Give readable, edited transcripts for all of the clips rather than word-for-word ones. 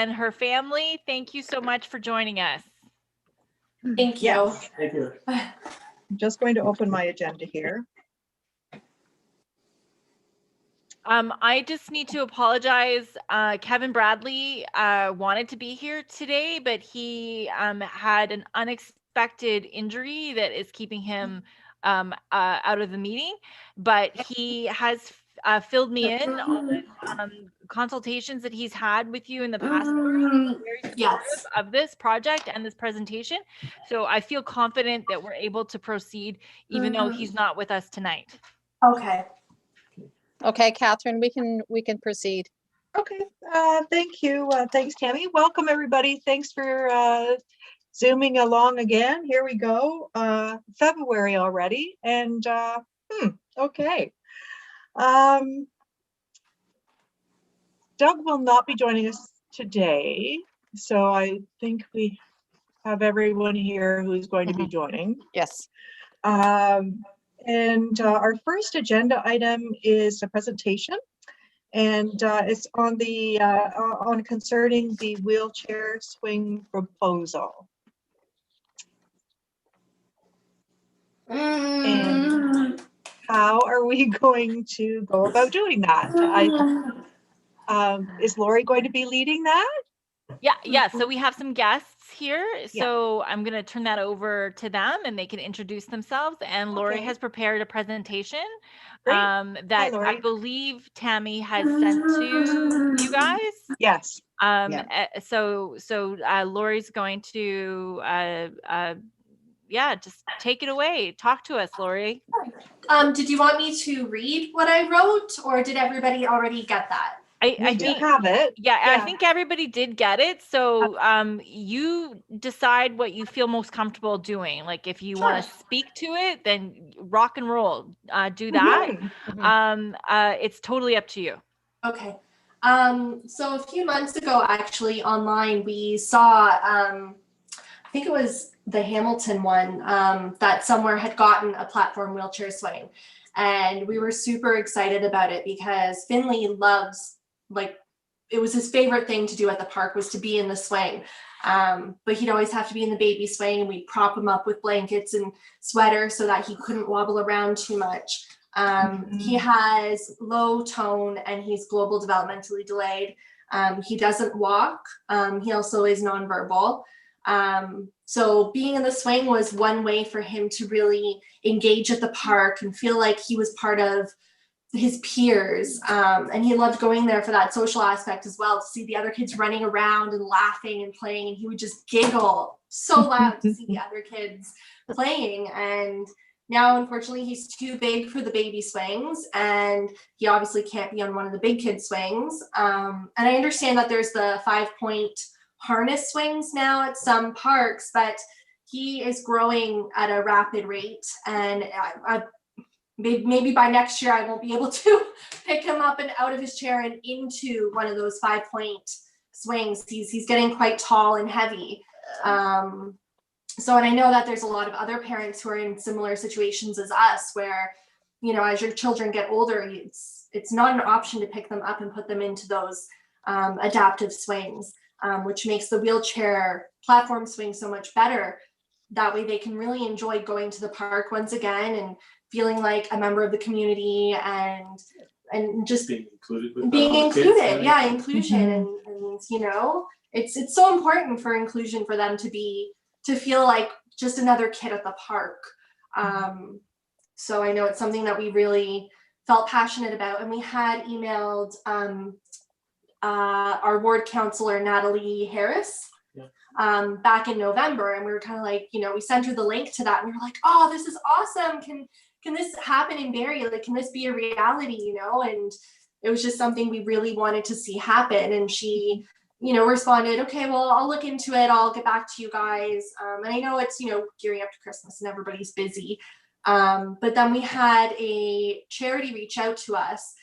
and her family, thank you so much for joining us. Thank you. Yes. Thank you. I'm just going to open my agenda here. I just need to apologize. Kevin Bradley wanted to be here today, but he had an unexpected injury that is keeping him out of the meeting. But he has filled me in on consultations that he's had with you in the past. Very supportive Yes. of this project and this presentation. So I feel confident that we're able to proceed, even though he's not with us tonight. Okay. Okay, Catherine, we can proceed. Okay, thank you. Thanks, Tammy. Welcome, everybody. Thanks for zooming along again. Here we go. February already. And okay. Doug will not be joining us today. So I think we have everyone here who's going to be joining. Yes. And our first agenda item is a presentation, and it's on the on concerning the wheelchair swing proposal. And how are we going to go about doing that? Is Lori going to be leading that? Yeah. So we have some guests here. So I'm going to turn that over to them and they can introduce themselves. And Lori has prepared a presentation that I believe Tammy has sent to you guys. Yes. So Lori's going to just take it away. Talk to us, Lori. Did you want me to read what I wrote, or did everybody already get that? I do have it. Yeah, I think everybody did get it. So you decide what you feel most comfortable doing. Like if you want to speak to it, then rock and roll. Do that. It's totally up to you. Okay. So a few months ago, actually, online, we saw, I think it was the Hamilton one, that somewhere had gotten a platform wheelchair swing. And we were super excited about it because Finley loves, like, it was his favorite thing to do at the park was to be in the swing. But he'd always have to be in the baby swing, and we'd prop him up with blankets and sweaters so that he couldn't wobble around too much. He has low tone and he's global developmentally delayed. He doesn't walk. He also is nonverbal. So being in the swing was one way for him to really engage at the park and feel like he was part of his peers. And he loved going there for that social aspect as well, to see the other kids running around and laughing and playing. And he would just giggle so loud to see the other kids playing. And now, unfortunately, he's too big for the baby swings, and he obviously can't be on one of the big kid swings. And I understand that there's the 5-point harness swings now at some parks, but he is growing at a rapid rate. And maybe by next year, I won't be able to pick him up and out of his chair and into one of those 5-point swings. He's getting quite tall and heavy. So, and I know that there's a lot of other parents who are in similar situations as us, where, you know, as your children get older, it's not an option to pick them up and put them into those adaptive swings, which makes the wheelchair platform swing so much better. That way they can really enjoy going to the park once again and feeling like a member of the community and just being included. Yeah, inclusion. And you know, it's so important for inclusion for them to feel like just another kid at the park. So I know it's something that we really felt passionate about, and we had emailed our ward councillor, Natalie Harris, back in November, and we were kind of like, you know, we sent her the link to that, and we were like, oh, this is awesome. Can this happen in Barrie? Like, can this be a reality, you know? And it was just something we really wanted to see happen. And she, you know, responded, okay, well, I'll look into it. I'll get back to you guys. And I know it's, you know, gearing up to Christmas and everybody's busy. But then we had a charity reach out to us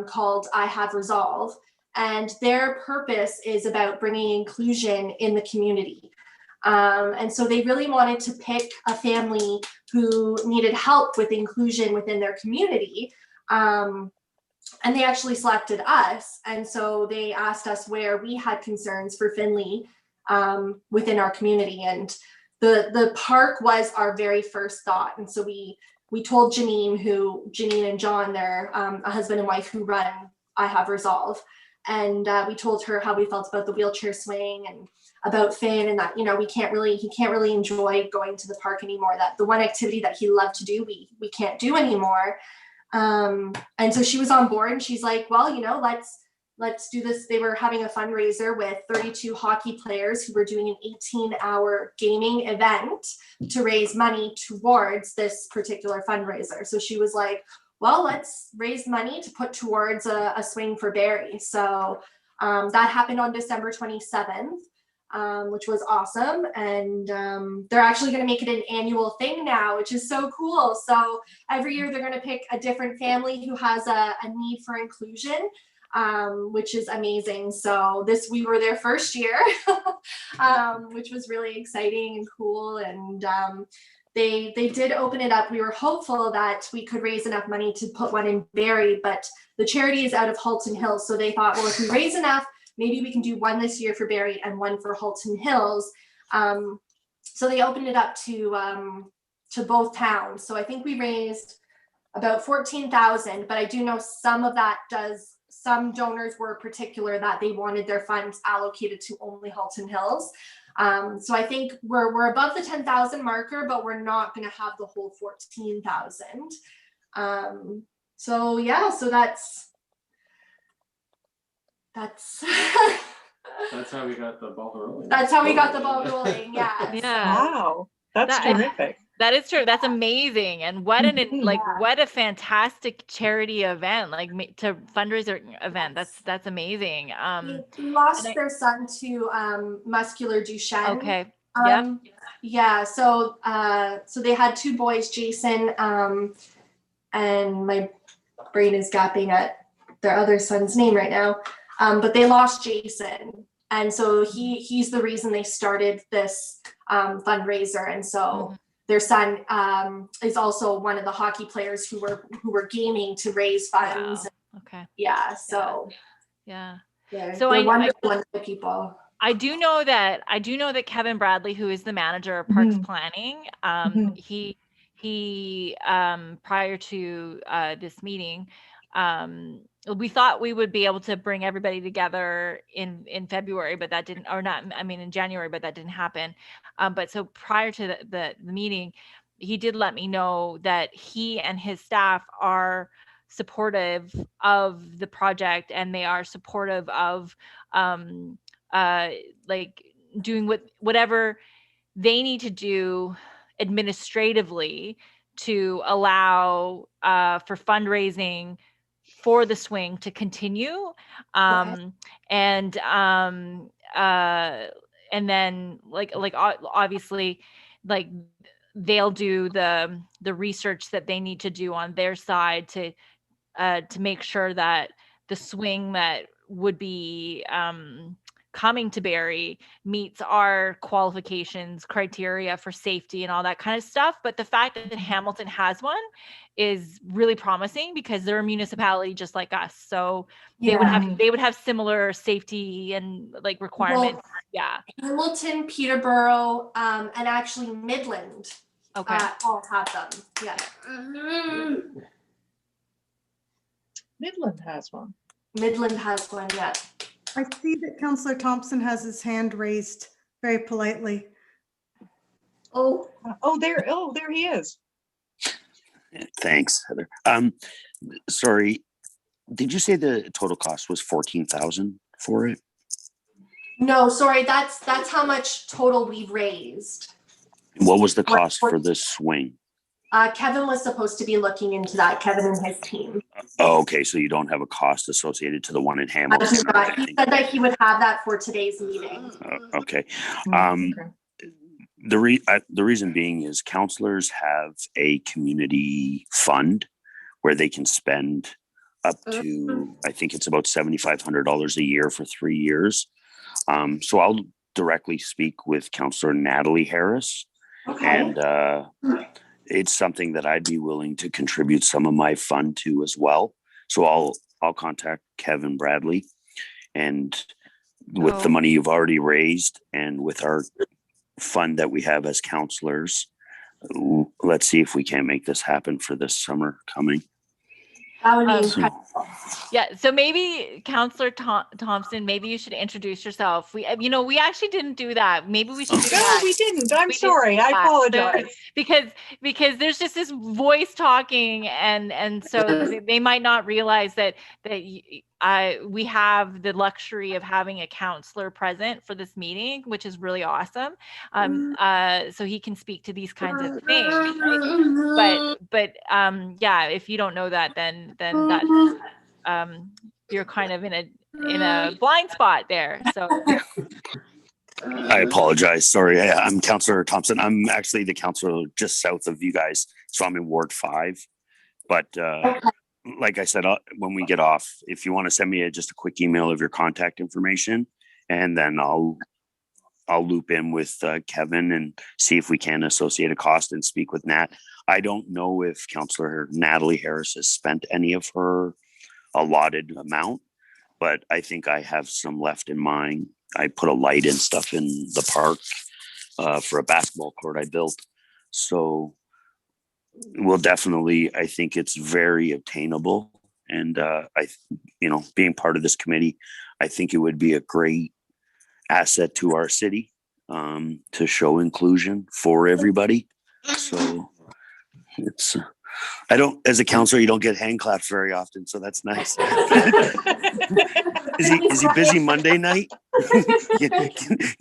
called I Have Resolve. And their purpose is about bringing inclusion in the community. And so they really wanted to pick a family who needed help with inclusion within their community. and they actually selected us. And so they asked us where we had concerns for Finley within our community. And the park was our very first thought. And so we told Janine and John, they're a husband and wife who run I Have Resolve. And we told her how we felt about the wheelchair swing and about Finn, and that, you know, he can't really enjoy going to the park anymore. That the one activity that he loved to do, we can't do anymore. And so she was on board, and she's like, well, you know, let's do this. They were having a fundraiser with 32 hockey players who were doing an 18-hour gaming event to raise money towards this particular fundraiser. So she was like, well, let's raise money to put towards a swing for Barrie. So that happened on December 27th, which was awesome. And they're actually going to make it an annual thing now, which is so cool. So every year they're going to pick a different family who has a need for inclusion, which is amazing. So we were their first year, which was really exciting and cool. And they did open it up. We were hopeful that we could raise enough money to put one in Barrie, but the charity is out of Halton Hills. So they thought, well, if we raise enough, maybe we can do one this year for Barrie and one for Halton Hills. So they opened it up to both towns. So I think we raised about 14,000, but I do know some donors were particular that they wanted their funds allocated to only Halton Hills. So I think we're above the 10,000 marker, but we're not going to have the whole 14,000. So yeah, so that's That's how we got the ball rolling. That's how we got the ball rolling. Yeah. Yeah. Wow, that's terrific. That is true. That's amazing. And what what a fantastic charity event, like to fundraiser event. That's amazing. They lost their son to muscular Duchenne. Okay. Yeah. So they had two boys, Jason, and my brain is gapping at their other son's name right now. But they lost Jason. And so he's the reason they started this fundraiser. And so their son is also one of the hockey players who were gaming to raise funds. Wow. Okay. Yeah. So yeah. So they're wonderful people. I do know that Kevin Bradley, who is the manager of Parks Planning, he prior to this meeting, we thought we would be able to bring everybody together in February, but that didn't, or not, I mean, in January, but that didn't happen. But so prior to the meeting, he did let me know that he and his staff are supportive of the project, and they are supportive of like doing whatever they need to do administratively to allow for fundraising for the swing to continue. And then like obviously, like they'll do the research that they need to do on their side to make sure that the swing that would be coming to Barrie meets our qualifications, criteria for safety and all that kind of stuff. But the fact that Hamilton has one is really promising, because they're a municipality just like us. So they would have similar safety and like requirements. Well, yeah. Hamilton, Peterborough, and actually Midland. Okay. All have them. Yeah. Midland has one. Midland has one, yeah. I see that Councillor Thompson has his hand raised very politely. Oh, there he is. Thanks, Heather. Sorry, did you say the total cost was 14,000 for it? No, sorry, that's how much total we've raised. What was the cost for this swing? Kevin was supposed to be looking into that, Kevin and his team. Oh, okay, so you don't have a cost associated to the one in Hamilton? He said that he would have that for today's meeting. Okay. The reason being is councillors have a community fund where they can spend up to, I think it's about $7,500 a year for 3 years. So I'll directly speak with Councillor Natalie Harris. Okay. And it's something that I'd be willing to contribute some of my fund to as well. So I'll contact Kevin Bradley, and with Oh. the money you've already raised and with our fund that we have as counselors, let's see if we can't make this happen for this summer coming. That would be Um, incredible. Yeah, so maybe Counselor Thompson, maybe you should introduce yourself. We actually didn't do that. Maybe we should do No, that. we didn't. I'm We didn't sorry. do I that. apologize. Because there's just this voice talking, and so they might not realize that we have the luxury of having a counselor present for this meeting, which is really awesome. So he can speak to these kinds of things, right? But yeah, if you don't know that, then that you're kind of in a blind spot there. So I apologize. Sorry. I'm Councillor Thompson. I'm actually the councillor just south of you guys. So I'm in Ward 5. But like I said, when we get off, if you want to send me just a quick email of your contact information, and then I'll loop in with Kevin and see if we can associate a cost and speak with Nat. I don't know if Councillor Natalie Harris has spent any of her allotted amount, but I think I have some left in mine. I put a light and stuff in the park for a basketball court I built. So we'll definitely, I think it's very obtainable. And being part of this committee, I think it would be a great asset to our city to show inclusion for everybody. So it's, as a counselor, you don't get hand claps very often, so that's nice. Is he busy Monday night?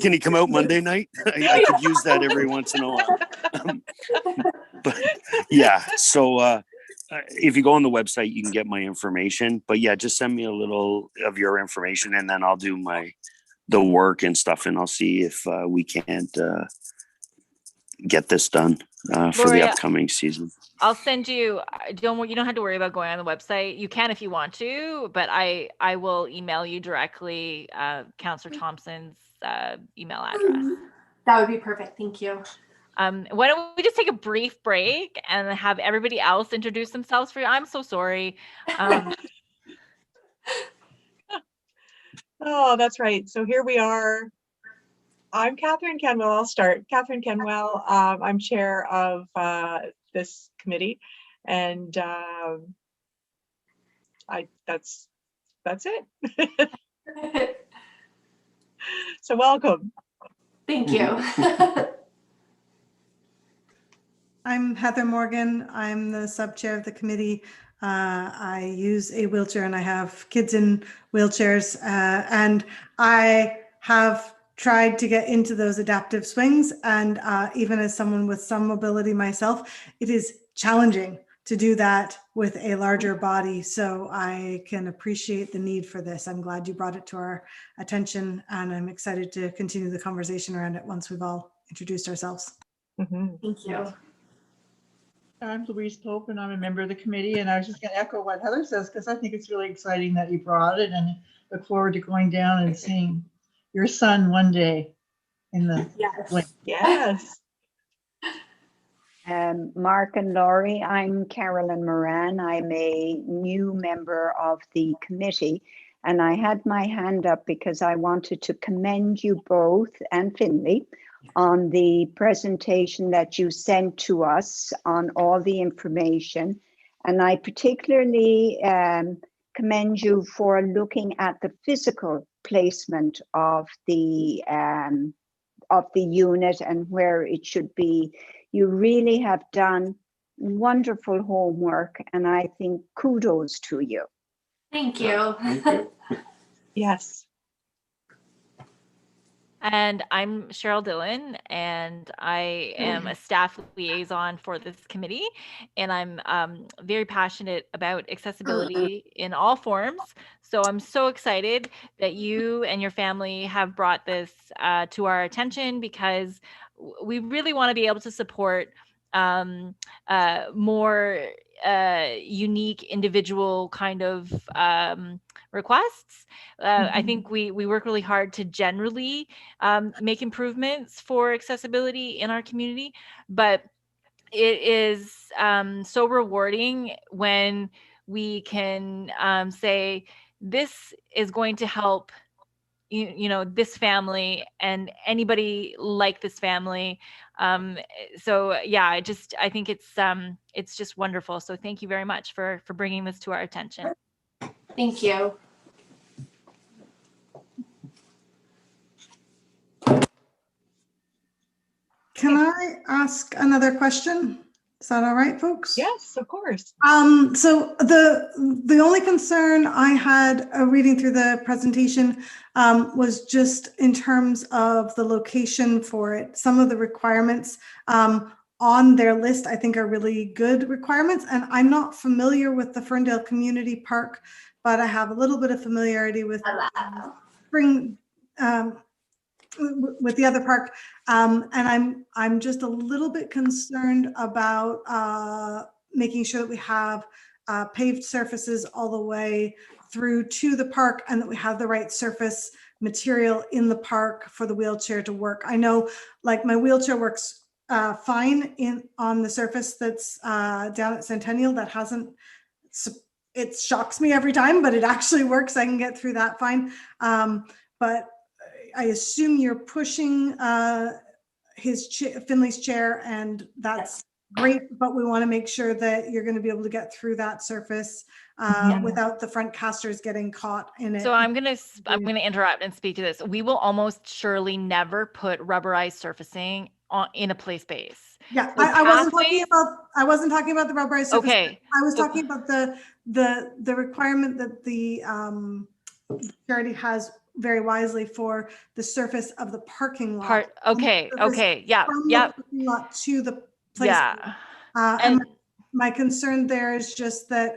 Can he come out Monday night? I could use that every once in a while. But yeah, so if you go on the website, you can get my information. But yeah, just send me a little of your information, and then I'll do the work and stuff, and I'll see if we can't get this done for the upcoming season. I'll send you. You don't have to worry about going on the website. You can if you want to, but I will email you directly Counselor Thompson's email address. That would be perfect. Thank you. Why don't we just take a brief break and have everybody else introduce themselves for you? I'm so sorry. Oh, that's right. So here we are. I'm Catherine Kenwell. I'll start. Catherine Kenwell. I'm chair of this committee, and that's it. So welcome. Thank you. I'm Heather Morgan. I'm the sub-chair of the committee. I use a wheelchair and I have kids in wheelchairs, and I have tried to get into those adaptive swings. And even as someone with some mobility myself, it is challenging to do that with a larger body. So I can appreciate the need for this. I'm glad you brought it to our attention, and I'm excited to continue the conversation around it once we've all introduced ourselves. Mm-hmm. Thank you. I'm Louise Pope, and I'm a member of the committee. And I was just going to echo what Heather says, because I think it's really exciting that you brought it, and look forward to going down and seeing your son one day in the Yes. Mark and Laurie, I'm Carolyn Moran. I'm a new member of the committee, and I had my hand up because I wanted to commend you both and Finley on the presentation that you sent to us on all the information. And I particularly commend you for looking at the physical placement of the unit and where it should be. You really have done wonderful homework, and I think kudos to you. Thank you. Thank you. Yes. And I'm Cheryl Dillon, and I am a staff liaison for this committee. And I'm very passionate about accessibility in all forms. So I'm so excited that you and your family have brought this to our attention, because we really want to be able to support more unique individual kind of requests. I think we work really hard to generally make improvements for accessibility in our community, but it is so rewarding when we can say, this is going to help this family and anybody like this family. So yeah, I think it's just wonderful. So thank you very much for bringing this to our attention. Thank you. Can I ask another question? Is that all right, folks? Yes, of course. So the only concern I had reading through the presentation was just in terms of the location for it. Some of the requirements on their list, I think, are really good requirements. And I'm not familiar with the Ferndale Community Park, but I have a little bit of familiarity with Spring. With the other park, and I'm just a little bit concerned about making sure that we have paved surfaces all the way through to the park, and that we have the right surface material in the park for the wheelchair to work. I know, like, my wheelchair works fine on the surface that's down at Centennial. That hasn't. It shocks me every time, but it actually works. I can get through that fine, but I assume you're pushing Finley's chair, and that's great, but we want to make sure that you're going to be able to get through that surface without the front casters getting caught in it. So I'm gonna interrupt and speak to this. We will almost surely never put rubberized surfacing in a play space. Yeah, So I wasn't talking about the rubberized surface. Okay. I was talking about the requirement that the charity has very wisely for the surface of the parking lot. Okay. Yeah. From Yeah. the parking lot to the place. Yeah. And my concern there is just that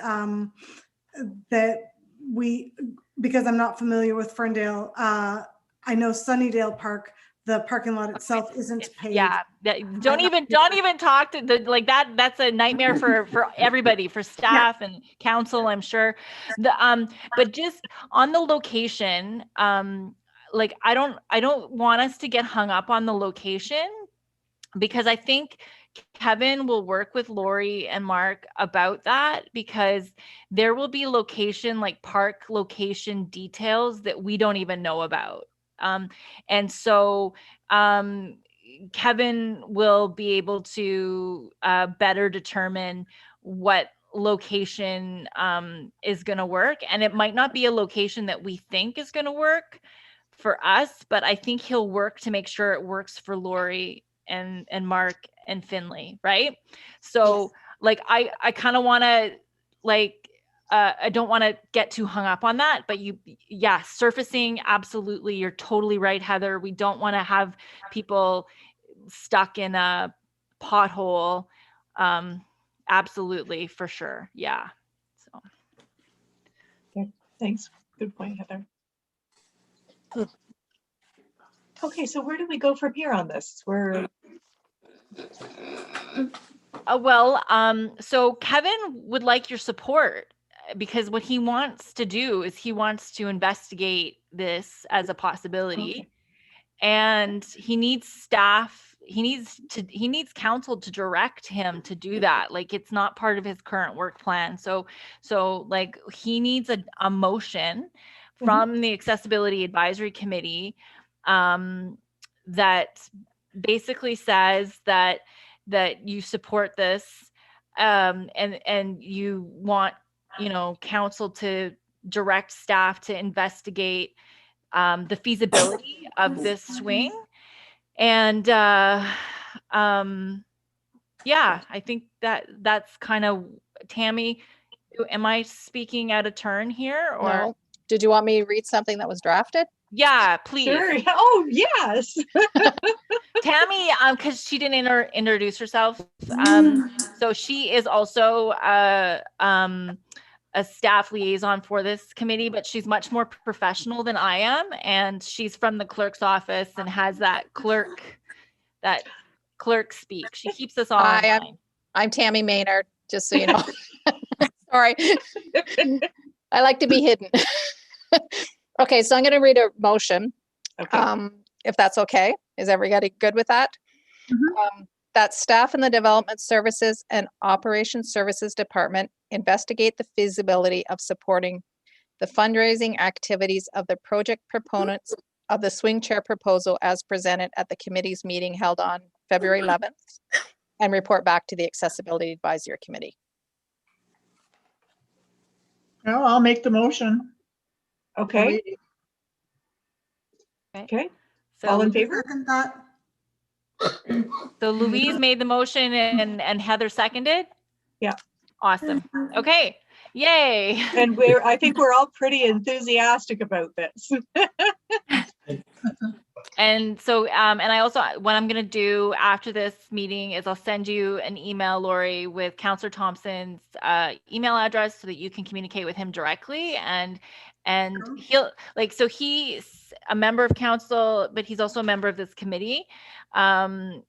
because I'm not familiar with Ferndale, I know Sunnydale Park, the parking lot itself isn't paved. Yeah. Don't even talk to like that. That's a nightmare for everybody, for staff and council, I'm sure. But just on the location, like I don't want us to get hung up on the location, because I think Kevin will work with Lori and Mark about that, because there will be park location details that we don't even know about. And so Kevin will be able to better determine what location is going to work. And it might not be a location that we think is going to work for us, but I think he'll work to make sure it works for Lori and Mark and Finley, right? So yes. Like I kind of want to I don't want to get too hung up on that, but surfacing, absolutely. You're totally right, Heather. We don't want to have people stuck in a pothole. Absolutely, for sure. Yeah. So. Okay, thanks. Good point, Heather. Okay, so where do we go from here on this? So Kevin would like your support, because what he wants to do is he wants to investigate this as a possibility. Okay. And he needs staff, he needs council to direct him to do that. Like, it's not part of his current work plan. So like he needs a motion from the Accessibility Advisory Committee that basically says that you support this and you want council to direct staff to investigate the feasibility of this swing. And I think that's kind of, Tammy, am I speaking out of turn here, or no? Did you want me to read something that was drafted? Yeah, please. Sure. Oh, yes. Tammy, because she didn't introduce herself. So she is also a staff liaison for this committee, but she's much more professional than I am. And she's from the clerk's office and has that clerk speak. She keeps us all online. I'm Tammy Maynard, just so you know. Sorry. I like to be hidden. Okay, so I'm going to read a motion, if that's okay. Is everybody good with that? that staff in the Development Services and Operations Services Department investigate the feasibility of supporting the fundraising activities of the project proponents of the swing chair proposal as presented at the committee's meeting held on February 11th and report back to the Accessibility Advisory Committee. No, I'll make the motion. Okay, okay. All in favor? Second that. So Louise made the motion and Heather seconded? Yeah. Awesome. Okay. Yay. And I think we're all pretty enthusiastic about this. And so, and I also, what I'm going to do after this meeting is I'll send you an email, Lori, with Councillor Thompson's email address so that you can communicate with him directly. And he'll so he's a member of council, but he's also a member of this committee. So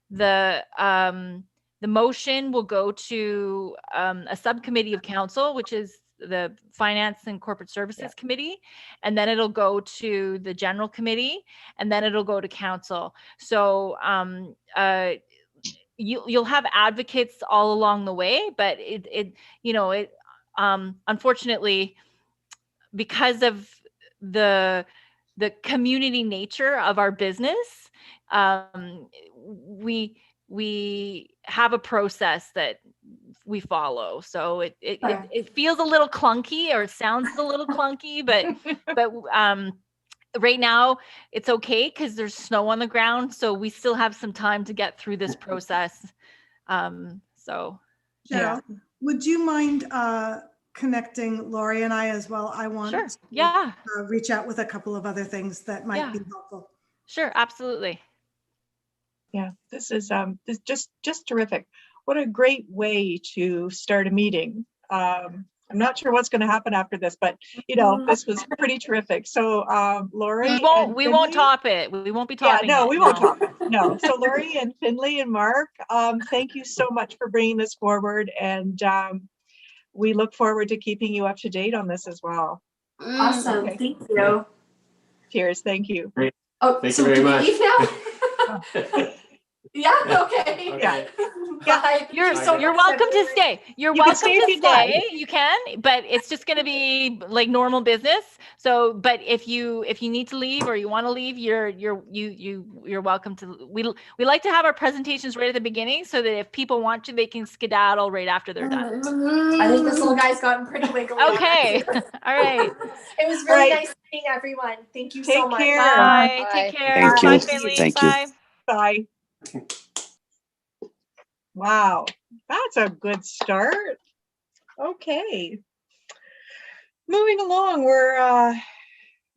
the motion will go to a subcommittee of council, which is the Finance and Corporate Services Committee, and then it'll go to the General Committee, and then it'll go to council. So you'll have advocates all along the way, but unfortunately, because of the community nature of our business, we have a process that we follow. So it feels a little clunky, or it sounds a little clunky, but right now it's okay because there's snow on the ground. So we still have some time to get through this process. Cheryl, would you mind connecting Lori and I as well? I want to reach out with a couple of other things that might be helpful. Sure, absolutely. Yeah, this is just terrific. What a great way to start a meeting. I'm not sure what's going to happen after this, but this was pretty terrific. So Lori, we won't top it. We won't be topping. Yeah, no, we won't top it. No. So Lori and Finley and Mark, thank you so much for bringing this forward, and we look forward to keeping you up to date on this as well. Awesome. Okay. Thank you. Cheers. Thank you. Great. Oh, Thank so you very do we much. leave now? Yeah. Okay. Yeah. Bye. You're welcome to stay. You're welcome to stay. You can, but it's just going to be like normal business. So, but if you need to leave or you want to leave, you're welcome to. We like to have our presentations right at the beginning so that if people want to, they can skedaddle right after they're done. I think this little guy's gotten pretty wiggly. Okay. All right. It was really nice meeting everyone. Thank you so much. Care. Bye. Take care. Thank you. Bye, Finley. Thank Bye. you. Bye. Wow, that's a good start. Okay. Moving along, we're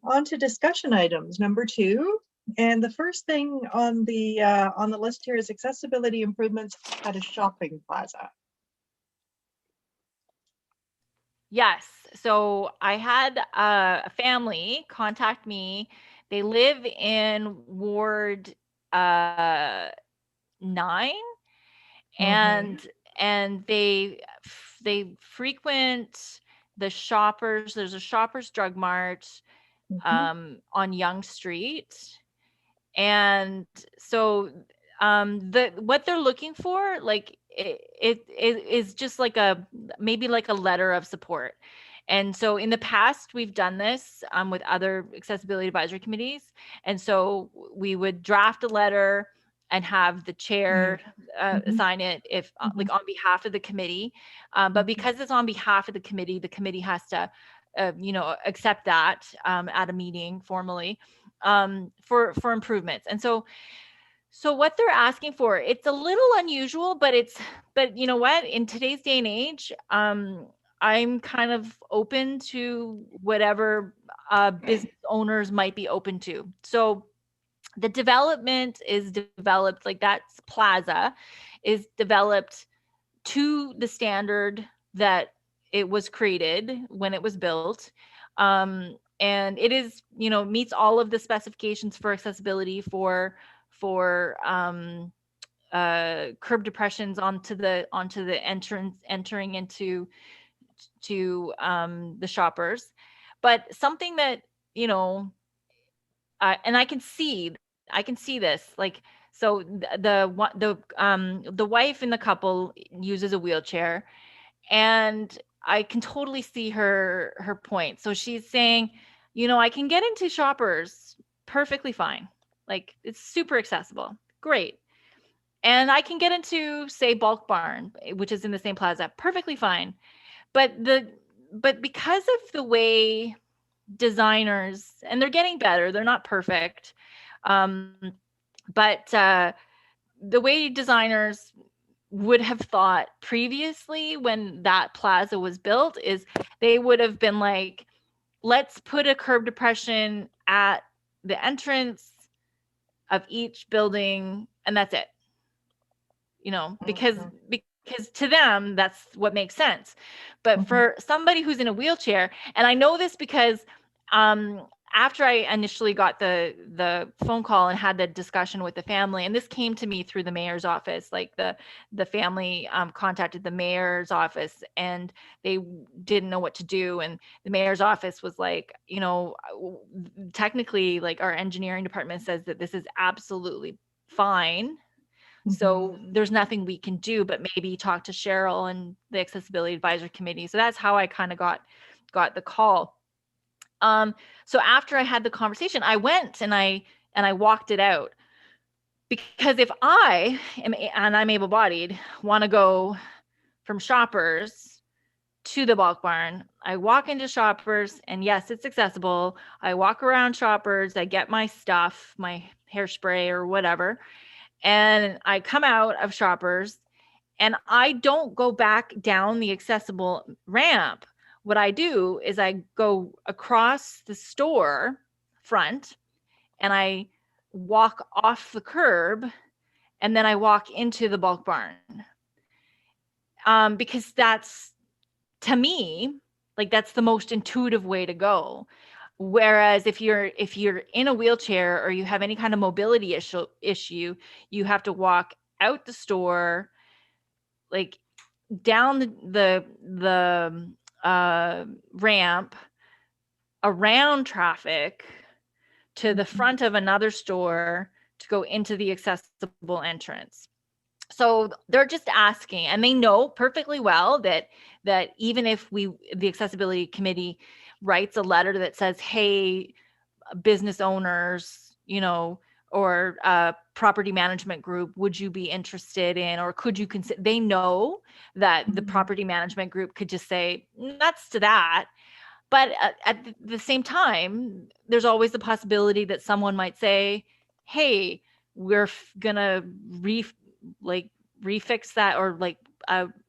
on to discussion items number 2. And the first thing on the list here is accessibility improvements at a shopping plaza. Yes. So I had a family contact me. They live in Ward 9, and they frequent the Shoppers. There's a Shoppers Drug Mart on Yonge Street, and so what they're looking for, like it is just like maybe like a letter of support. And so in the past, we've done this with other accessibility advisory committees. And so we would draft a letter and have the chair sign it if like on behalf of the committee. But because it's on behalf of the committee has to, accept that at a meeting formally for improvements. And so what they're asking for, it's a little unusual, but you know what, in today's day and age, I'm kind of open to whatever business owners might be open to. So the development is developed, like that's Plaza is developed to the standard that it was created when it was built. And it is, meets all of the specifications for accessibility for curb depressions onto the entrance entering into the Shoppers. But something that and I can see I can see this. Like, so the wife in the couple uses a wheelchair, and I can totally see her point. So she's saying, you know, I can get into Shoppers perfectly fine. Like, it's super accessible. Great. And I can get into, say, Bulk Barn, which is in the same plaza, perfectly fine. But because of the way designers, and they're getting better, they're not perfect, but the way designers would have thought previously when that plaza was built is they would have been like, let's put a curb depression at the entrance of each building, and that's it. You know, because to them that's what makes sense. But for somebody who's in a wheelchair, and I know this because after I initially got the phone call and had the discussion with the family, and this came to me through the mayor's office, like the family contacted the mayor's office and they didn't know what to do, and the mayor's office was like, you know, technically, like, our engineering department says that this is absolutely fine. So there's nothing we can do, but maybe talk to Cheryl and the Accessibility Advisory Committee. So that's how I kind of got the call. So after I had the conversation, I went and I walked it out, because if I am, and I'm able-bodied, want to go from Shoppers to the Bulk Barn, I walk into Shoppers, and yes, it's accessible. I walk around Shoppers, I get my stuff, my hairspray or whatever, and I come out of Shoppers and I don't go back down the accessible ramp. What I do is I go across the store front and I walk off the curb, and then I walk into the Bulk Barn. Because that's, to me, like, that's the most intuitive way to go. Whereas if you're in a wheelchair or you have any kind of mobility issue, you have to walk out the store, like down the ramp, around traffic, to the front of another store to go into the accessible entrance. So they're just asking, and they know perfectly well that even if the accessibility committee writes a letter that says, hey, business owners, you know, or property management group, would you be interested in, or could you consider, they know that the property management group could just say nuts to that. But at the same time, there's always the possibility that someone might say, hey, we're gonna refix that, or like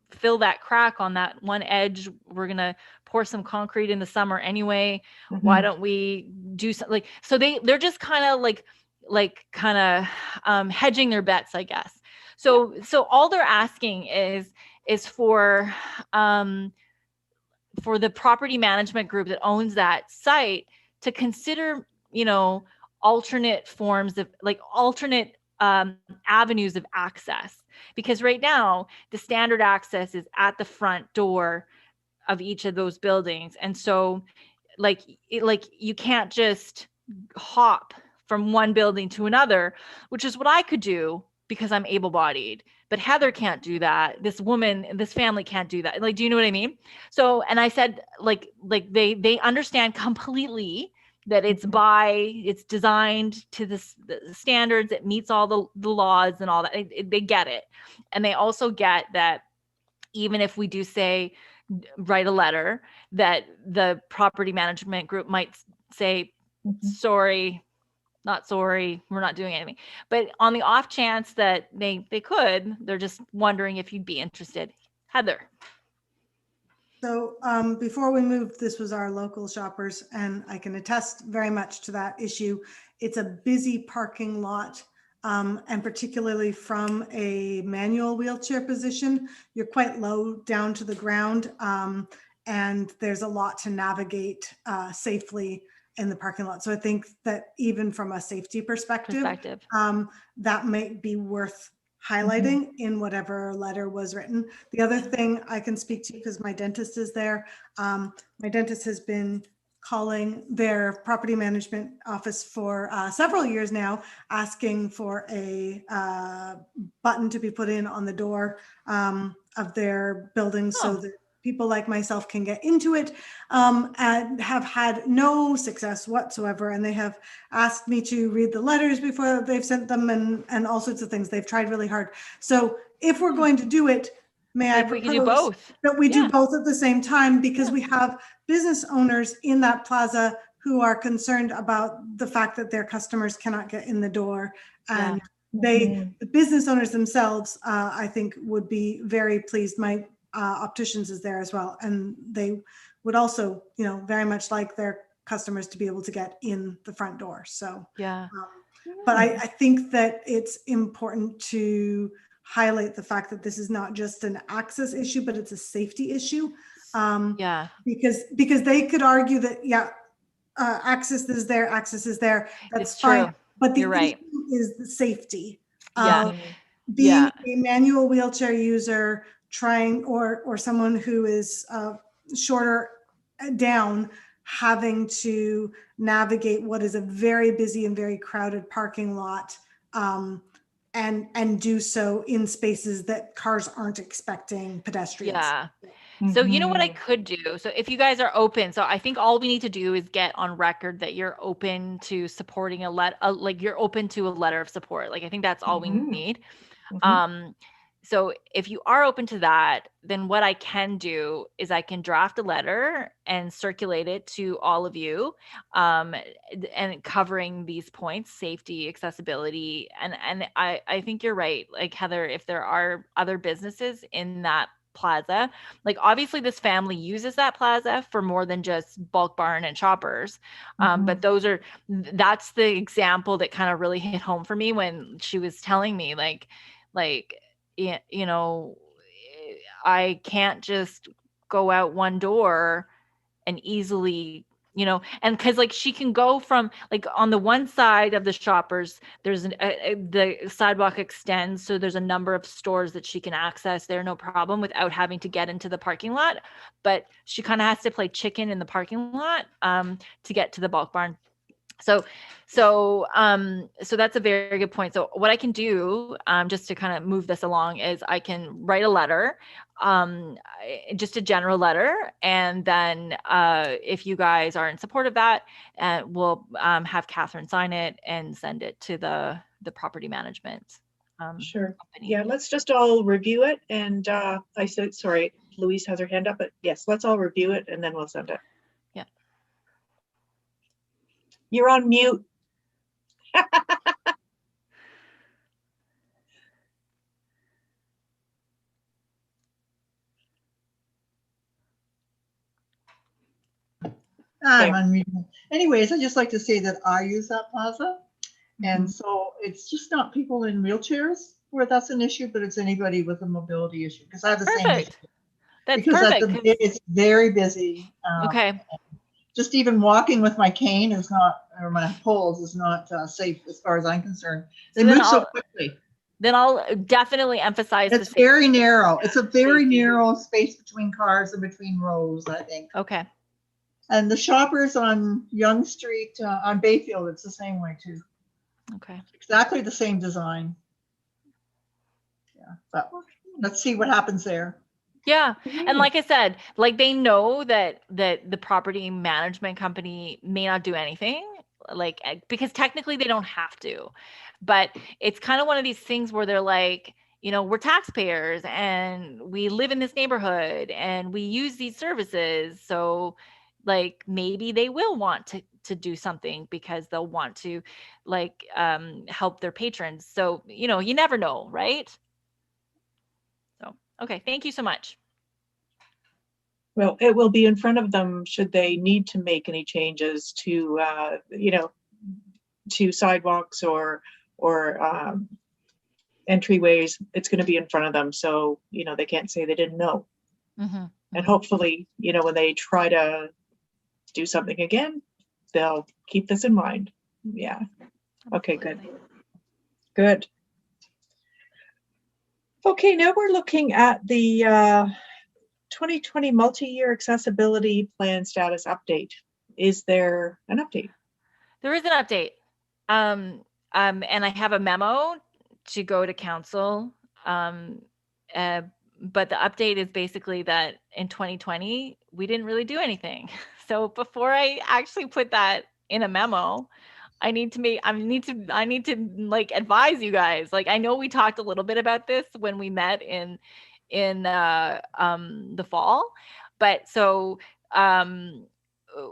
fill that crack on that one edge. We're gonna pour some concrete in the summer anyway. Why don't we do something? Like, so they're just kind of hedging their bets, I guess. So all they're asking is for the property management group that owns that site to consider, you know, alternate forms of, like, alternate avenues of access. Because right now the standard access is at the front door of each of those buildings. And so like you can't just hop from one building to another, which is what I could do because I'm able-bodied. But Heather can't do that. This woman, this family can't do that. Like, do you know what I mean? So, and I said, like they understand completely that it's designed to the standards, it meets all the laws and all that. They get it. And they also get that even if we do say, write a letter, that the property management group might say, sorry, not sorry, we're not doing anything. But on the off chance that they could, they're just wondering if you'd be interested. Heather. So before we moved, this was our local Shoppers, and I can attest very much to that issue. It's a busy parking lot, and particularly from a manual wheelchair position, you're quite low down to the ground, and there's a lot to navigate safely in the parking lot. So I think that even from a safety perspective. That might be worth highlighting in whatever letter was written. The other thing I can speak to, because my dentist is there, my dentist has been calling their property management office for several years now, asking for a button to be put in on the door of their buildings so that people like myself can get into it, and have had no success whatsoever. And they have asked me to read the letters before they've sent them, and all sorts of things. They've tried really hard. So if we're going to do it, may I Like we could do propose both. that we Yeah. do both at the same time, because we have business owners in that plaza who are concerned about the fact that their customers cannot get in the door. And the business owners themselves, I think, would be very pleased. My opticians is there as well, and they would also, very much like their customers to be able to get in the front door. So Yeah. but I think that it's important to highlight the fact that this is not just an access issue, but it's a safety issue. Yeah. Because they could argue that, access is there, that's It's fine. true. But the You're right. issue is the safety Yeah. of being a manual wheelchair user, trying, or someone who is shorter down, having to navigate what is a very busy and very crowded parking lot, and do so in spaces that cars aren't expecting pedestrians. Yeah. So you know what I could do? So if you guys are open, so I think all we need to do is get on record that you're open to supporting like you're open to a letter of support. Like I think that's all we need. So if you are open to that, then what I can do is I can draft a letter and circulate it to all of you, and covering these points: safety, accessibility. And I think you're right. Like Heather, if there are other businesses in that plaza, like obviously this family uses that plaza for more than just Bulk Barn and Shoppers, but that's the example that kind of really hit home for me when she was telling me like I can't just go out one door and easily, and because like she can go from like on the one side of the Shoppers, there's the sidewalk extends, so there's a number of stores that she can access there, no problem, without having to get into the parking lot. But she kind of has to play chicken in the parking lot to get to the Bulk Barn. So that's a very good point. So what I can do, just to kind of move this along, is I can write a letter, just a general letter, and then if you guys are in support of that, we'll have Catherine sign it and send it to the property management. Sure. Company. Yeah, let's just all review it. And I said, sorry, Louise has her hand up, but yes, let's all review it and then we'll send it. Yeah. You're on mute. I'm unmuted. Anyways, I just like to say that I use that plaza. And so it's just not people in wheelchairs where that's an issue, but it's anybody with a mobility issue, because I have the same issue. That's because perfect. it's very busy. Okay. Just even walking with my cane is not, or my poles is not safe as far as I'm concerned. They move so quickly. Then I'll definitely emphasize it's very narrow. It's a very narrow space between cars and between rows, I think. Okay. And the Shoppers on Yonge Street on Bayfield, it's the same way too. Okay. Exactly the same design. Yeah, but let's see what happens there. Yeah. And like I said, like they know that the property management company may not do anything, like, because technically they don't have to, but it's kind of one of these things where they're like, we're taxpayers and we live in this neighborhood and we use these services. So like maybe they will want to do something because they'll want to like help their patrons. So, you never know, right? So, okay. Thank you so much. Well, it will be in front of them should they need to make any changes to, to sidewalks or entryways. It's going to be in front of them. So, they can't say they didn't know. And hopefully, when they try to do something again, they'll keep this in mind. Yeah. Okay, good. Good. Okay, now we're looking at the 2020 multi-year accessibility plan status update. is there an update? There is an update. And I have a memo to go to council. But the update is basically that in 2020, we didn't really do anything. So before I actually put that in a memo, I need to like advise you guys. Like, I know we talked a little bit about this when we met in the fall, but so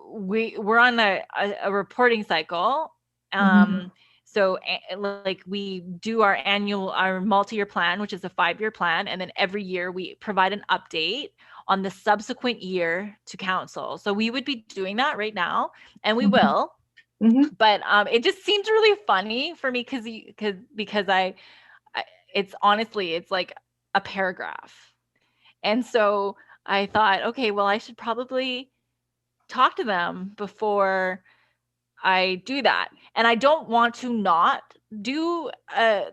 we're on a reporting cycle. So like we do our multi-year plan, which is a 5-year plan. And then every year we provide an update on the subsequent year to council. So we would be doing that right now, and we will. But it just seems really funny for me because it's honestly, it's like a paragraph. And so I thought, okay, well, I should probably talk to them before I do that. And I don't want to not do,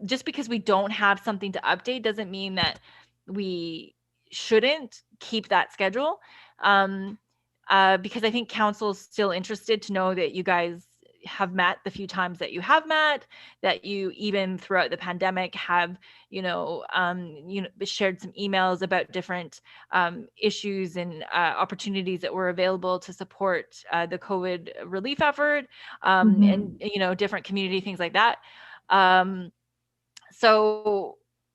just because we don't have something to update doesn't mean that we shouldn't keep that schedule. Because I think council's still interested to know that you guys have met the few times that you have met, that you even throughout the pandemic have, shared some emails about different issues and opportunities that were available to support the COVID relief effort, and, different community things like that.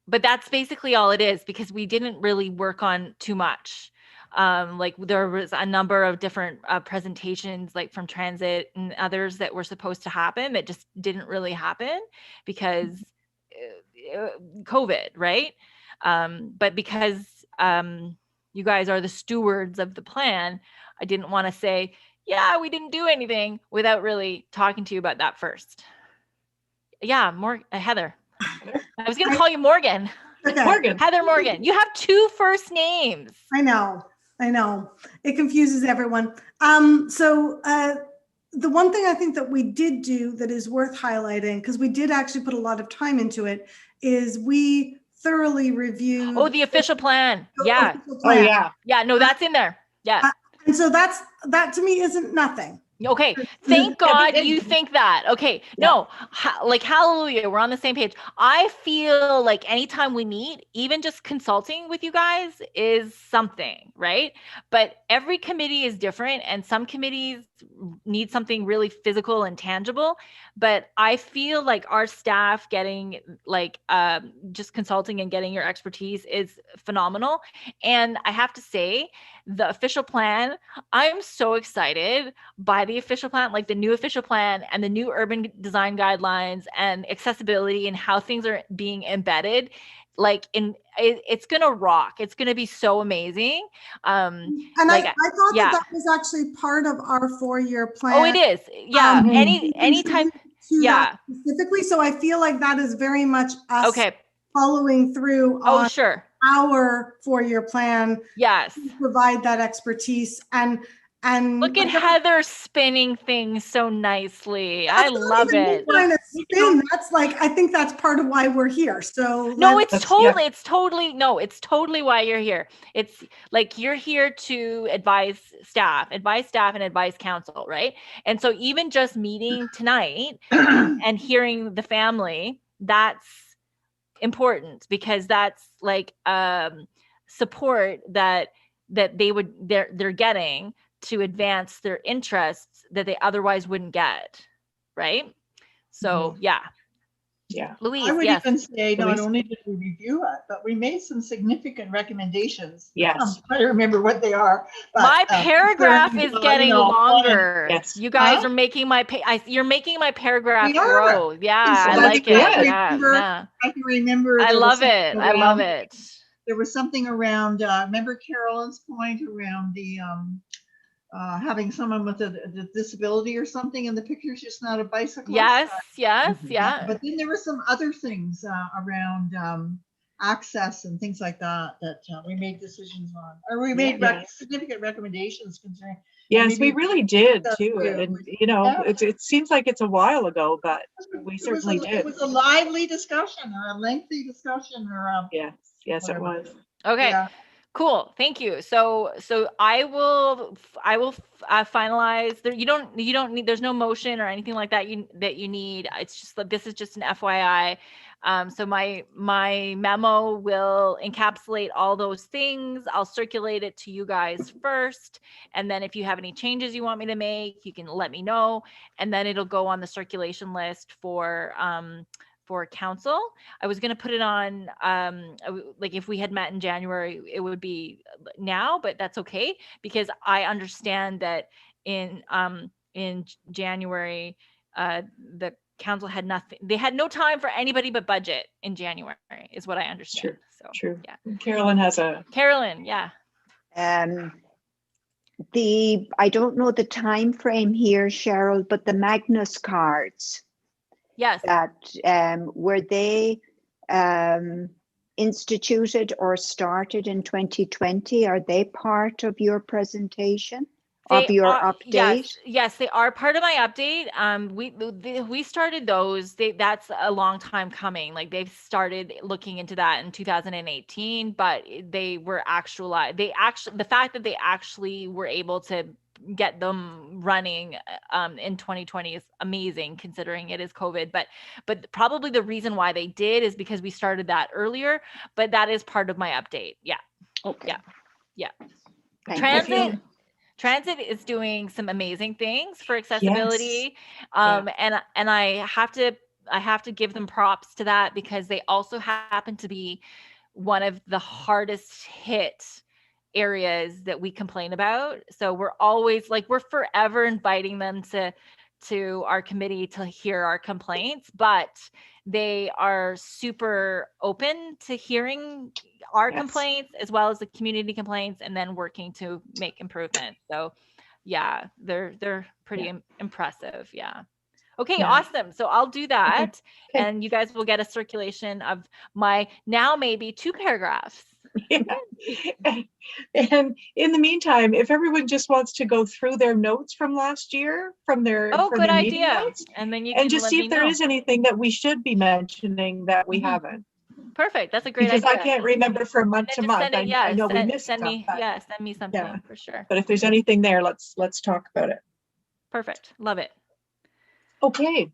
But that's basically all it is, because we didn't really work on too much. Like there was a number of different presentations, like from transit and others, that were supposed to happen that just didn't really happen because COVID, right? But because you guys are the stewards of the plan, I didn't want to say, yeah, we didn't do anything without really talking to you about that first. Yeah, Heather. I was going to call you Morgan. Okay. Morgan. Heather Morgan. You have 2 first names. I know. It confuses everyone. So the one thing I think that we did do that is worth highlighting, because we did actually put a lot of time into it, is we thoroughly reviewed. Oh, the official plan. Yeah. Oh, yeah. Yeah, no, that's in there. Yeah. And so that to me isn't nothing. Okay. Thank God you think that. Okay. No, like hallelujah. We're on the same page. I feel like anytime we meet, even just consulting with you guys is something, right? But every committee is different, and some committees need something really physical and tangible. But I feel like our staff getting like just consulting and getting your expertise is phenomenal. And I have to say, the official plan, I'm so excited by the official plan, like the new official plan and the new urban design guidelines and accessibility and how things are being embedded. Like it's gonna rock. It's gonna be so amazing. And like, I thought that was actually part of our 4-year plan. Oh, it is. Yeah. Anytime. Yeah. Specifically, so I feel like that is very much us. Okay. Following through. Oh, sure. Our 4-year plan. Yes. To provide that expertise and look at Heather spinning things so nicely. I love it. Trying to spin. That's like, I think that's part of why we're here. So no, it's totally why you're here. It's like you're here to advise staff and advise council, right? And so even just meeting tonight and hearing the family, that's important, because that's like support that they're getting to advance their interests that they otherwise wouldn't get, right? So yeah. Louise, I would even say not only did we review it, but we made some significant recommendations. Yes. I don't remember what they are. But, my paragraph is getting longer. Yes. You guys are making you're making my paragraph grow. Yeah, I like it. I can remember. I love it. There was something around, remember Carolyn's point around the having someone with a disability or something, and the picture's just not a bicycle. Yes. But then there were some other things around access and things like that we made decisions on, or we made significant recommendations concerning. Yes, we really did too. And it seems like it's a while ago, but we certainly did. It was a lively discussion, or a lengthy discussion, or yes, it was. Okay. Yeah. Cool. Thank you. So I will finalize there. You don't need, there's no motion or anything like that you need. It's just that this is just an FYI. So my memo will encapsulate all those things. I'll circulate it to you guys first. And then if you have any changes you want me to make, you can let me know. And then it'll go on the circulation list for council. I was going to put it on, like if we had met in January, it would be now, but that's okay because I understand that in January, the council had nothing. They had no time for anybody but budget in January, is what I understand. So True. yeah. Carolyn has a. Carolyn, yeah. I don't know the time frame here, Cheryl, but the Magnus cards. Yes. That were they instituted or started in 2020? Are they part of your presentation? Of your update? Yes, they are part of my update. We started those. That's a long time coming. Like they've started looking into that in 2018, but they were actualized. The fact that they actually were able to get them running in 2020 is amazing considering it is COVID. But probably the reason why they did is because we started that earlier. But that is part of my update. Yeah. Okay. Yeah. Thank Transit is doing some amazing things for accessibility. And I have to give them props to that because they also happen to be one of the hardest hit areas that we complain about. So we're always like, we're forever inviting them to our committee to hear our complaints, but they are super open to hearing our complaints as well as the community complaints and then working to make improvements. So yeah, they're pretty impressive. Yeah. Okay, awesome. So I'll do that and you guys will get a circulation of my now maybe 2 paragraphs. Yeah. And in the meantime, if everyone just wants to go through their notes from last year, from their good meeting idea. notes, and then you and can just let see me if there know. is anything that we should be mentioning that we haven't. Perfect. That's a great Because idea. I can't remember from month to month. Send it, I know we missed send stuff, me, but send me something for sure. But if there's anything there, let's talk about it. Perfect. Love it. Okay.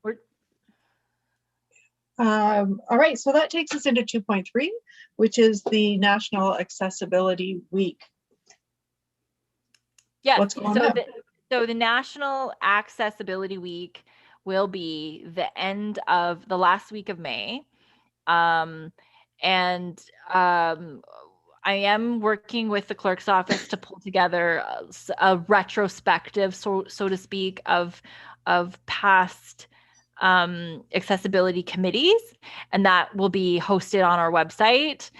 All right, so that takes us into 2.3, which is the National Accessibility Week. Yes. What's going on? So the National Accessibility Week will be the end of the last week of May. I am working with the clerk's office to pull together a retrospective, so to speak, of past accessibility committees, and that will be hosted on our website.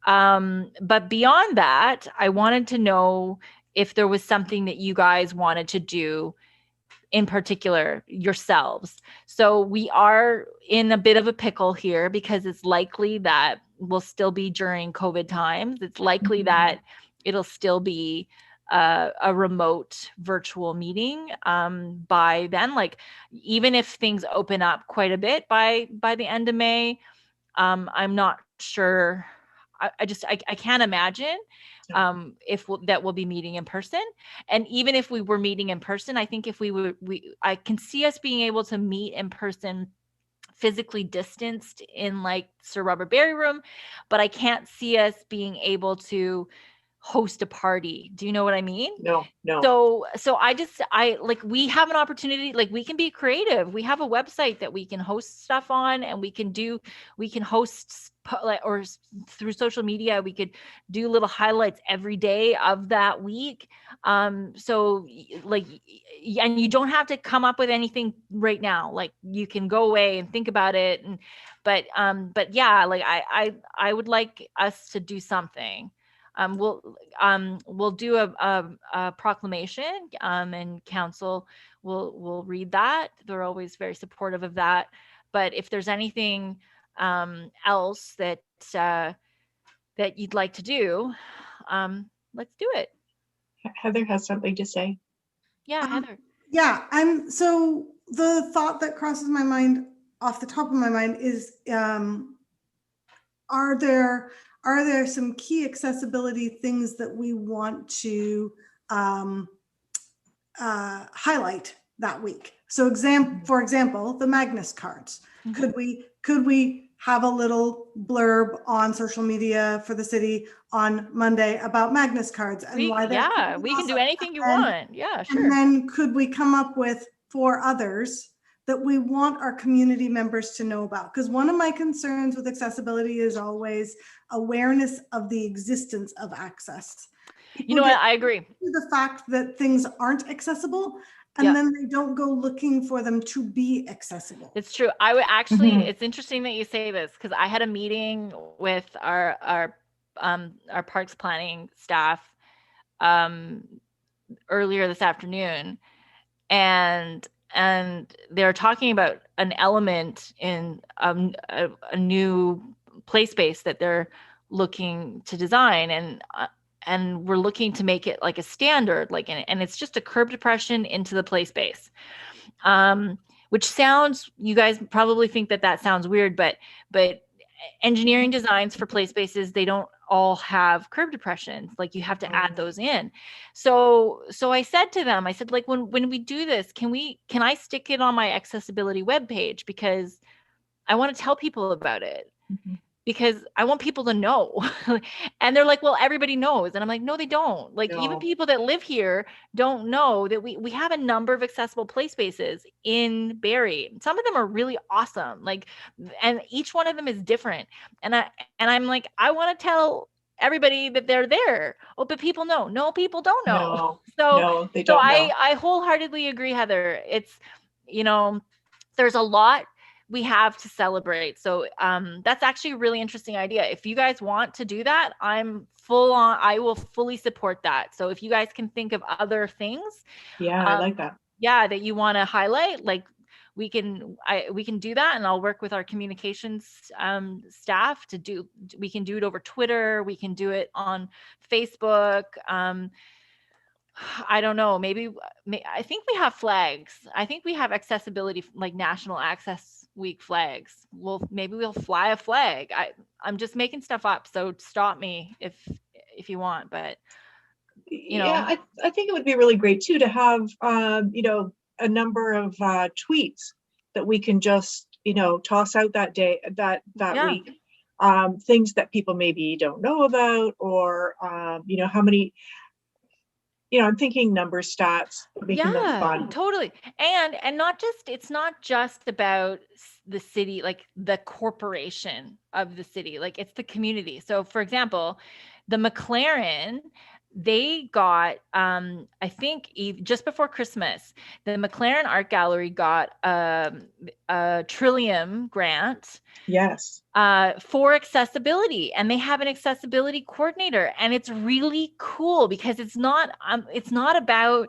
But beyond that, I wanted to know if there was something that you guys wanted to do in particular yourselves. So we are in a bit of a pickle here because it's likely that we'll still be during COVID times. It's likely that it'll still be a remote virtual meeting by then. Like even if things open up quite a bit by the end of May, I'm not sure. I can't imagine if that we'll be meeting in person. And even if we were meeting in person, I think if I can see us being able to meet in person physically distanced in like Sir Robert Barry room, but I can't see us being able to host a party. Do you know what I mean? No. So I like, we have an opportunity, like we can be creative. We have a website that we can host stuff on, and we can host or through social media, we could do little highlights every day of that week. So like, and you don't have to come up with anything right now. Like you can go away and think about it. But yeah, like I would like us to do something. We'll do a proclamation, and council will read that. They're always very supportive of that. But if there's anything else that you'd like to do, let's do it. Heather has something to say. Yeah, Heather. Yeah, so the thought that crosses my mind off the top of my mind is, are there are there some key accessibility things that we want to highlight that week? So for example, the Magnus cards. Mhm. Could we have a little blurb on social media for the city on Monday about Magnus cards and why they're cool and We can do awesome? anything you want. Yeah, sure. And then could we come up with 4 others that we want our community members to know about? Because one of my concerns with accessibility is always awareness of the existence of access. You know what? I agree. The fact that things aren't accessible, and Yeah. then they don't go looking for them to be accessible. It's true. I would actually, it's interesting that you say this, because I had a meeting with our parks planning staff earlier this afternoon, and they're talking about an element in a new play space that they're looking to design, and we're looking to make it like a standard, like, and it's just a curb depression into the play space. Which sounds, you guys probably think that sounds weird, but engineering designs for play spaces, they don't all have curb depressions. Like, you have to add those in. So I said to them, I said, like, when we do this, can I stick it on my accessibility webpage? Because I want to tell people about it. Because I want people to know. And they're like, well, everybody knows. And I'm like, no, they don't. Like, even people that live here don't know that we have a number of accessible play spaces in Barrie. Some of them are really awesome. Like, and each one of them is different. And I'm like, I want to tell everybody that they're there. Oh, but people know. No, people don't know. No, they don't know. I wholeheartedly agree, Heather. It's, there's a lot we have to celebrate. So that's actually a really interesting idea. If you guys want to do that, I will fully support that. So if you guys can think of other things, I like that. Yeah, that you want to highlight, like, we can do that, and I'll work with our communications staff we can do it over Twitter, we can do it on Facebook. I don't know, I think we have flags. I think we have accessibility, like National Access Week flags. Maybe we'll fly a flag. I'm just making stuff up, so stop me if you want, but I think it would be really great too to have a number of tweets that we can just toss out that day, that week, things that people maybe don't know about, or how many. I'm thinking number stats, making them fun. Totally. And it's not just about the city, like the corporation of the city, like, it's the community. So for example, the McLaren, they got, I think just before Christmas, the McLaren Art Gallery got a Trillium grant. Yes. For accessibility, and they have an accessibility coordinator, and it's really cool because it's not about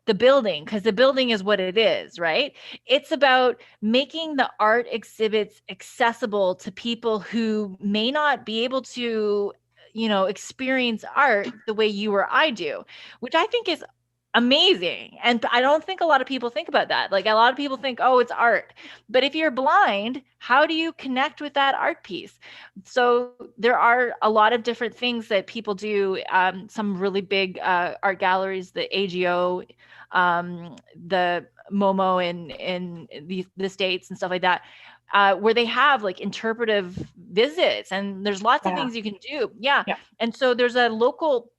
the building, because the building is what it is, right? It's about making the art exhibits accessible to people who may not be able to experience art the way you or I do, which I think is amazing. And I don't think a lot of people think about that. Like, a lot of people think, oh, it's art. But if you're blind, how do you connect with that art piece? So there are a lot of different things that people do. Some really big art galleries, the AGO, the Momo in the States and stuff like that, where they have like interpretive visits, and there's lots of things you can do. Yeah. And so there's a local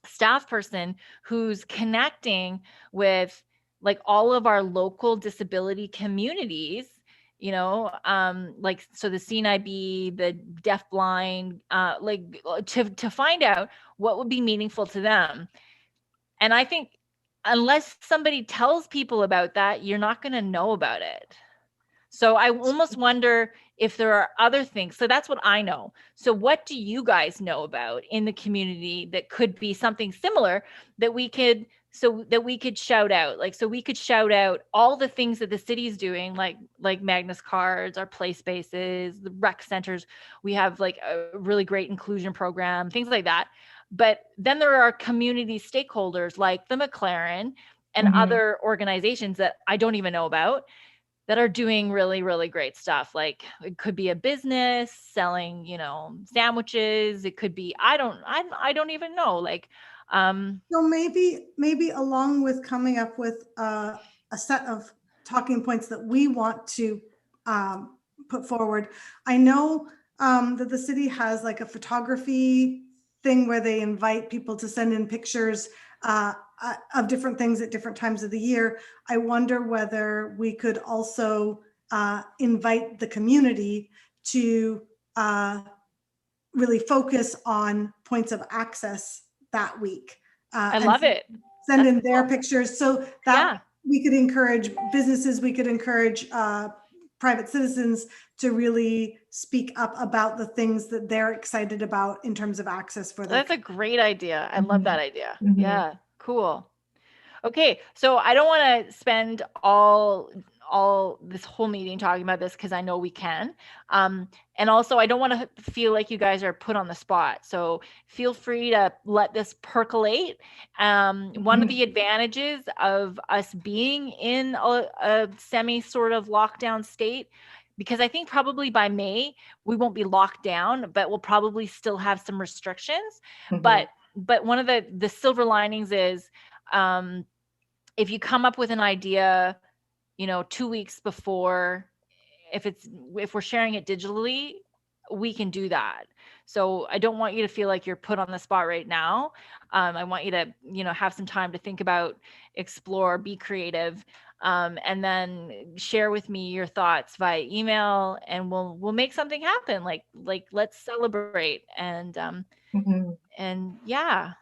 staff person who's connecting with like all of our local disability communities, like, so the CNIB, the deafblind, like, to find out what would be meaningful to them. And I think unless somebody tells people about that, you're not going to know about it. So I almost wonder if there are other things. So that's what I know. So what do you guys know about in the community that could be something similar that we could shout out? Like, so we could shout out all the things that the city's doing, like Magnus cards, our play spaces, the rec centers. We have like a really great inclusion program, things like that. But then there are community stakeholders like the McLaren and other organizations that I don't even know about, that are doing really, really great stuff. Like it could be a business selling, sandwiches. It could be, I don't even know. Like, So maybe along with coming up with a set of talking points that we want to put forward, I know that the city has like a photography thing where they invite people to send in pictures of different things at different times of the year. I wonder whether we could also invite the community to really focus on points of access that week. I love it. Send That's in their cool. pictures so that we could encourage businesses, we could encourage private citizens to really speak up about the things that they're excited about in terms of access for their. That's a great idea. I love that idea. Mhm. Yeah, cool. Okay, so I don't want to spend all this whole meeting talking about this because I know we can. And also I don't want to feel like you guys are put on the spot. So feel free to let this percolate. One of the advantages of us being in a semi sort of lockdown state, because I think probably by May we won't be locked down, but we'll probably still have some restrictions. But one of the silver linings is if you come up with an idea, 2 weeks before, if we're sharing it digitally, we can do that. So I don't want you to feel like you're put on the spot right now. I want you to, have some time to think about, explore, be creative, and then share with me your thoughts via email, and we'll make something happen. Like let's celebrate and yeah.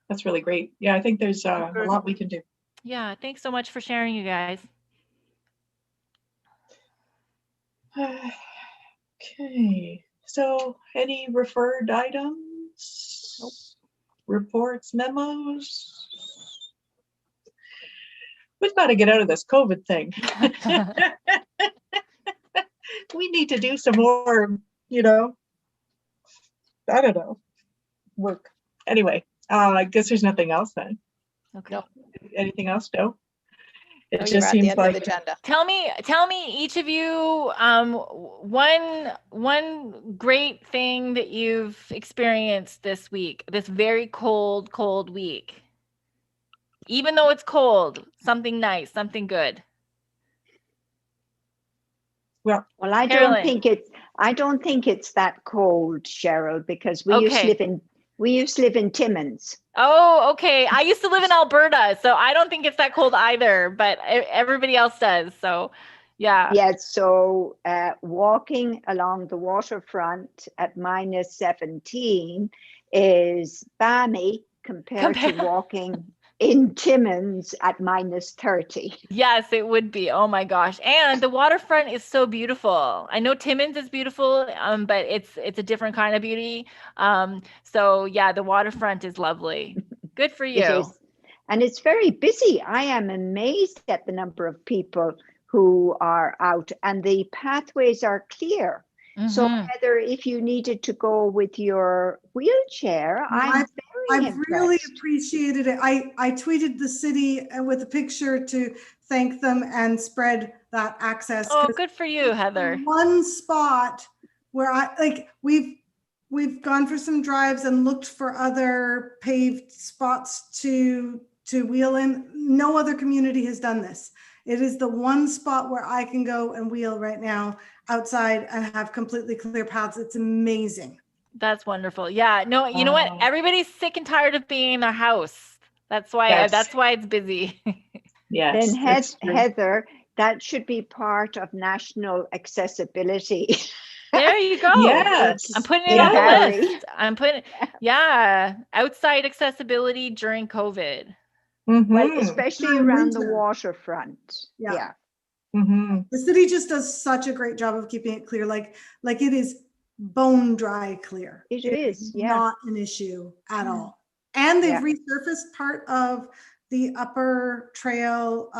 That's really great. Yeah, I think there's a lot we can do. Yeah, thanks so much for sharing, you guys. Okay, so any referred items? Nope. Reports, memos? We've got to get out of this COVID thing. We need to do some more, I don't know, work. Anyway, I guess there's nothing else then. Okay. Anything else? No? It Oh, just you're at the seems end like of the agenda. Tell me each of you one great thing that you've experienced this week, this very cold week. Even though it's cold, something nice, something good. well, I Carolyn. don't think it's that cold, Cheryl, because we used to live in Timmins. Oh, okay. I used to live in Alberta, so I don't think it's that cold either, but everybody else does. So, yeah. Yes, so walking along the waterfront at -17 is balmy compared to walking in Timmins at -30. Yes, it would be. Oh my gosh. And the waterfront is so beautiful. I know Timmins is beautiful, but it's a different kind of beauty. So yeah, the waterfront is lovely. Good for you. It is. And it's very busy. I am amazed at the number of people who are out, and the pathways are clear. So Heather, if you needed to go with your wheelchair, I've really appreciated it. I tweeted the city with a picture to thank them and spread that access. Oh, good for you, Heather. One spot where we've gone for some drives and looked for other paved spots to wheel in. No other community has done this. It is the one spot where I can go and wheel right now outside and have completely clear paths. It's amazing. That's wonderful. Yeah. No, you know what? Everybody's sick and tired of being in their house. That's why it's busy. Yes. Then Heather, that should be part of national accessibility. There you go. Yes. I'm putting it on the list. Outside accessibility during COVID. Well, especially around the waterfront. Yeah. The city just does such a great job of keeping it clear. Like it is bone dry clear. It is, yeah. Not an issue at all. And they've resurfaced part of the upper trail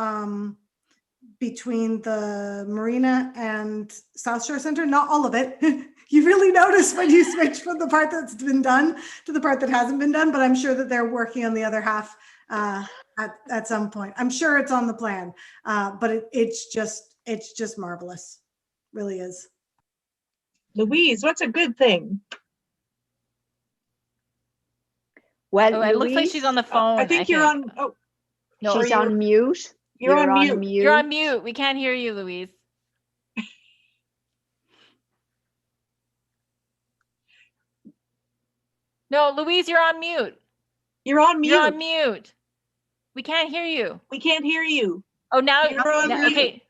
between the marina and South Shore Center. Not all of it. You really notice when you switch from the part that's been done to the part that hasn't been done, but I'm sure that they're working on the other half at some point. I'm sure it's on the plan, but it's just it's just marvelous. Really is. Louise, what's a good thing? Well, Oh, it looks like she's on the phone. I think you're on. Oh, No, she's you're- on mute. you're on mute. You're on mute. We can't hear you, Louise. No, Louise, you're on mute. You're on mute. You're on mute. We can't hear you. We can't hear you. Oh, now, You're on mute. okay.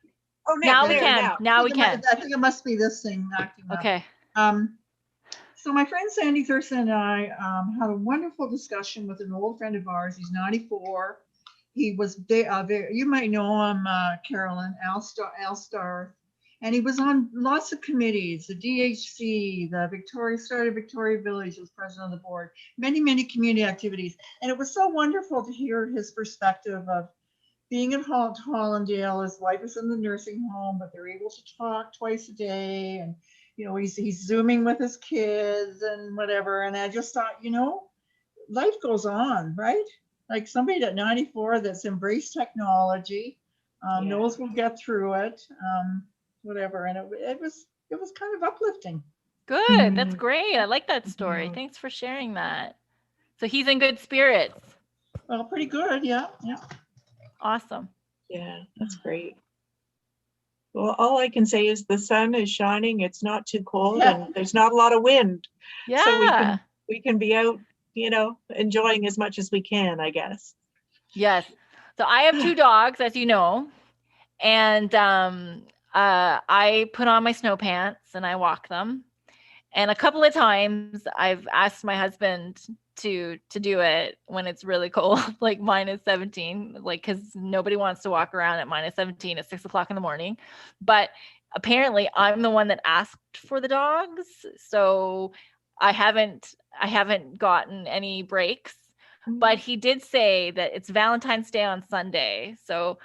Oh, Now we there, can. now. Now we can. I think it must be this thing acting up. Okay. So my friend Sandy Thurston and I had a wonderful discussion with an old friend of ours. He's 94. He was you might know him, Carolyn Alstar, and he was on lots of committees, the DHC, the Victoria Village, was president of the board, many community activities, and it was so wonderful to hear his perspective of being in Hollandale. His wife is in the nursing home, but they're able to talk twice a day, and he's zooming with his kids and whatever. And I just thought, life goes on, right? Like somebody at 94 that's embraced technology, knows we'll get through it, whatever. And it was kind of uplifting. Good. That's great. I like that story. Thanks for sharing that. So he's in good spirits. Well, pretty good. Yeah. Awesome. Yeah, that's great. Well, all I can say is the sun is shining. It's not too cold, and there's not a lot of wind. Yeah. So we can be out, enjoying as much as we can, I guess. Yes. So I have 2 dogs, as you know, and I put on my snow pants and I walk them. And a couple of times I've asked my husband to do it when it's really cold, like -17, like, because nobody wants to walk around at -17 at 6 o'clock in the morning. But apparently I'm the one that asked for the dogs, so I haven't gotten any breaks. But he did say that it's Valentine's Day on Sunday, so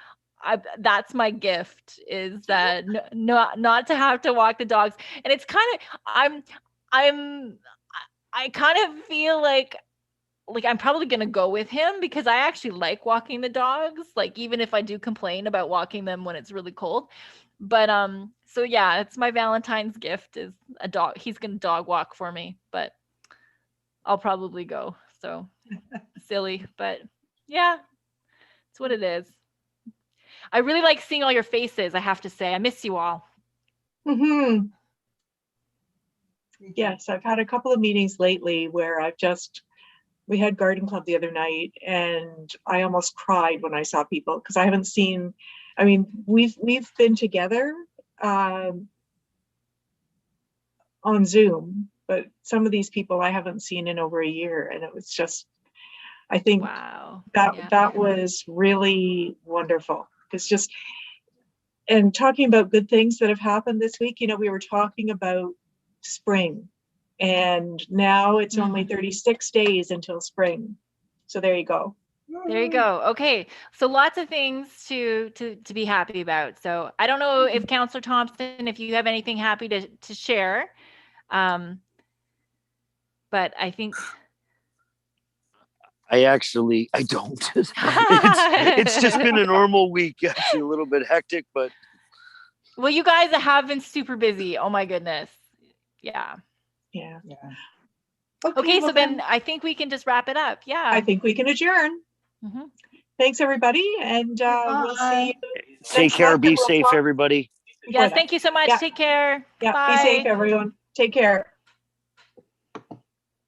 that's my gift, is that not to have to walk the dogs. And it's kind of I kind of feel like I'm probably going to go with him, because I actually like walking the dogs, like even if I do complain about walking them when it's really cold. But so yeah, it's my Valentine's gift, is a dog. He's going to dog walk for me, but I'll probably go. So silly, but yeah, it's what it is. I really like seeing all your faces, I have to say. I miss you all. Mm-hmm. Yes, I've had a couple of meetings lately where we had garden club the other night, and I almost cried when I saw people, because I haven't seen, we've been together on Zoom, but some of these people I haven't seen in over a year, and it was just, I think wow, that was really wonderful. It's just, and talking about good things that have happened this week, we were talking about spring, and now it's only 36 days until spring. So there you go. There you go. Okay, so lots of things to be happy about. So I don't know if Councillor Thompson, if you have anything happy to share, but I think I don't. It's just been a normal week, actually a little bit hectic, but. Well, you guys have been super busy. Oh my goodness. Yeah. Okay, so then I think we can just wrap it up. Yeah. I think we can adjourn. Mm-hmm. Thanks, everybody, and we'll see you. Take care. Be safe, everybody. Yes, thank you so much. Yeah. Take care. Yeah, Bye. be safe, everyone. Take care.